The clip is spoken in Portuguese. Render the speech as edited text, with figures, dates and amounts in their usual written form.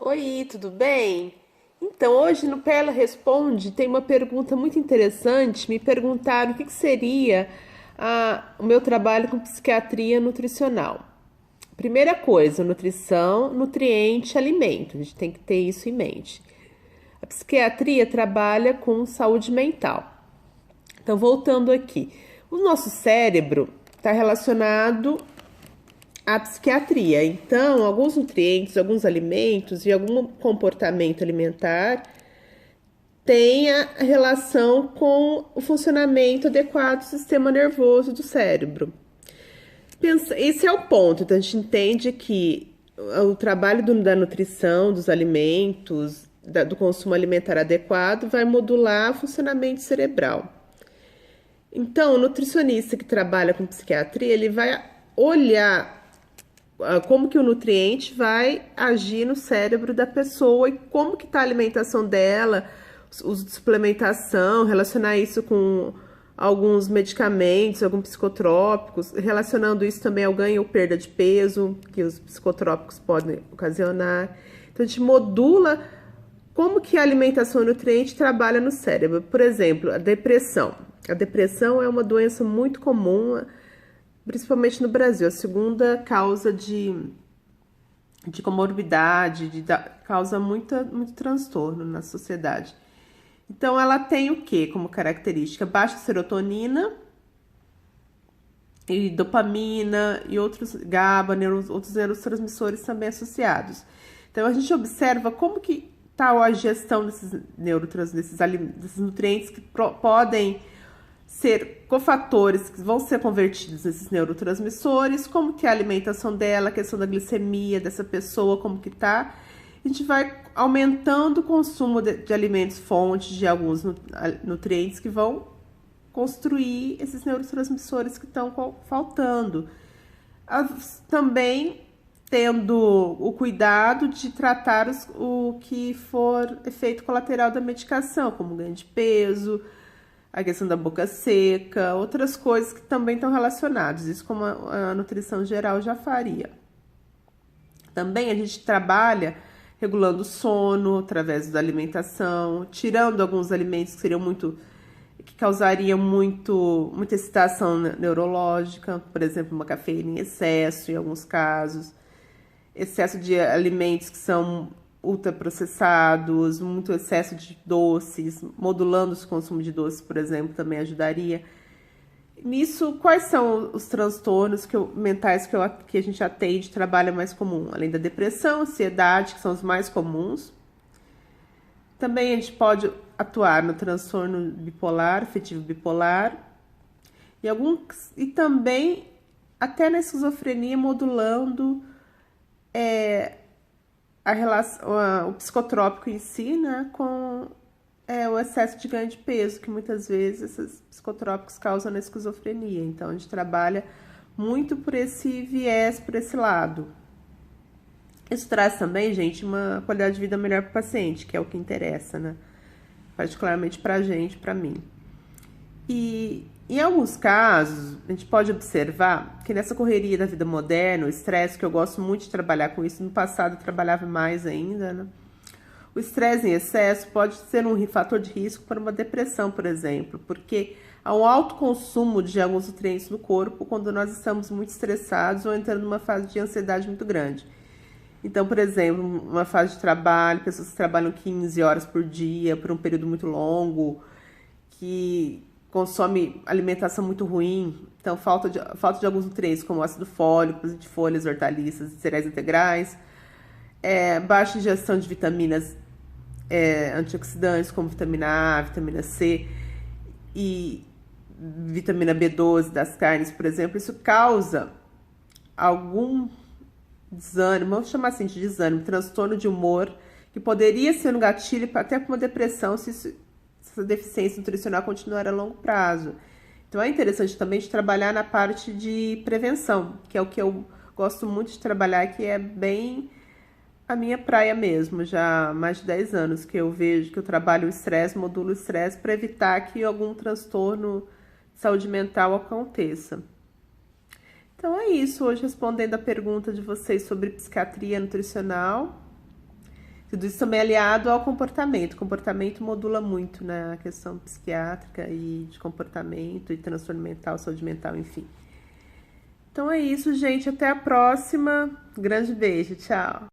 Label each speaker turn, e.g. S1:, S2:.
S1: Oi, tudo bem? Então, hoje no Perla Responde tem uma pergunta muito interessante. Me perguntaram o que seria o meu trabalho com psiquiatria nutricional. Primeira coisa, nutrição, nutriente, alimento. A gente tem que ter isso em mente. A psiquiatria trabalha com saúde mental. Então, voltando aqui, o nosso cérebro está relacionado à psiquiatria. Então, alguns nutrientes, alguns alimentos e algum comportamento alimentar têm a relação com o funcionamento adequado do sistema nervoso do cérebro. Esse é o ponto. Então, a gente entende que o trabalho da nutrição, dos alimentos, do consumo alimentar adequado vai modular o funcionamento cerebral. Então, o nutricionista que trabalha com psiquiatria, ele vai olhar como que o nutriente vai agir no cérebro da pessoa e como que está a alimentação dela, uso de suplementação, relacionar isso com alguns medicamentos, alguns psicotrópicos, relacionando isso também ao ganho ou perda de peso que os psicotrópicos podem ocasionar. Então, a gente modula como que a alimentação e o nutriente trabalha no cérebro. Por exemplo, a depressão. A depressão é uma doença muito comum, principalmente no Brasil, a segunda causa de comorbidade, causa muito transtorno na sociedade. Então, ela tem o que como característica? Baixa serotonina e dopamina e outros GABA, outros neurotransmissores também associados. Então, a gente observa como que está a gestão desses desses nutrientes que podem ser cofatores que vão ser convertidos nesses neurotransmissores, como que é a alimentação dela, a questão da glicemia dessa pessoa, como que tá. A gente vai aumentando o consumo de alimentos fontes de alguns nutrientes que vão construir esses neurotransmissores que estão faltando. Também tendo o cuidado de tratar o que for efeito colateral da medicação, como ganho de peso, a questão da boca seca, outras coisas que também estão relacionadas, isso como a nutrição geral já faria. Também a gente trabalha regulando o sono através da alimentação, tirando alguns alimentos que causariam muita excitação neurológica, por exemplo, uma cafeína em excesso, em alguns casos, excesso de alimentos que são ultraprocessados, muito excesso de doces, modulando o consumo de doces, por exemplo, também ajudaria. Nisso, quais são os transtornos mentais que a gente atende, trabalha mais comum? Além da depressão, ansiedade, que são os mais comuns. Também a gente pode atuar no transtorno bipolar, afetivo bipolar, e também até na esquizofrenia, modulando o psicotrópico em si, né, com o excesso de ganho de peso, que muitas vezes esses psicotrópicos causam na esquizofrenia. Então, a gente trabalha muito por esse viés, por esse lado. Isso traz também, gente, uma qualidade de vida melhor para o paciente, que é o que interessa, né? Particularmente para a gente, para mim. E em alguns casos, a gente pode observar que nessa correria da vida moderna, o estresse, que eu gosto muito de trabalhar com isso, no passado eu trabalhava mais ainda, né? O estresse em excesso pode ser um fator de risco para uma depressão, por exemplo, porque há um alto consumo de alguns nutrientes no corpo quando nós estamos muito estressados ou entrando numa fase de ansiedade muito grande. Então, por exemplo, uma fase de trabalho, pessoas que trabalham 15 horas por dia, por um período muito longo, que consome alimentação muito ruim, então falta de alguns nutrientes, como ácido fólico, de folhas, hortaliças, cereais integrais, baixa ingestão de vitaminas antioxidantes, como vitamina A, vitamina C e vitamina B12 das carnes, por exemplo. Isso causa algum desânimo, vamos chamar assim de desânimo, transtorno de humor, que poderia ser um gatilho até para uma depressão se essa deficiência nutricional continuar a longo prazo. Então, é interessante também de trabalhar na parte de prevenção, que é o que eu gosto muito de trabalhar, que é bem a minha praia mesmo. Já há mais de 10 anos que eu vejo que eu trabalho o estresse, modulo o estresse para evitar que algum transtorno de saúde mental aconteça. Então é isso, hoje respondendo a pergunta de vocês sobre psiquiatria nutricional. Tudo isso também é aliado ao comportamento. O comportamento modula muito, né, a questão psiquiátrica e de comportamento e transtorno mental, saúde mental, enfim. Então é isso, gente. Até a próxima. Grande beijo. Tchau.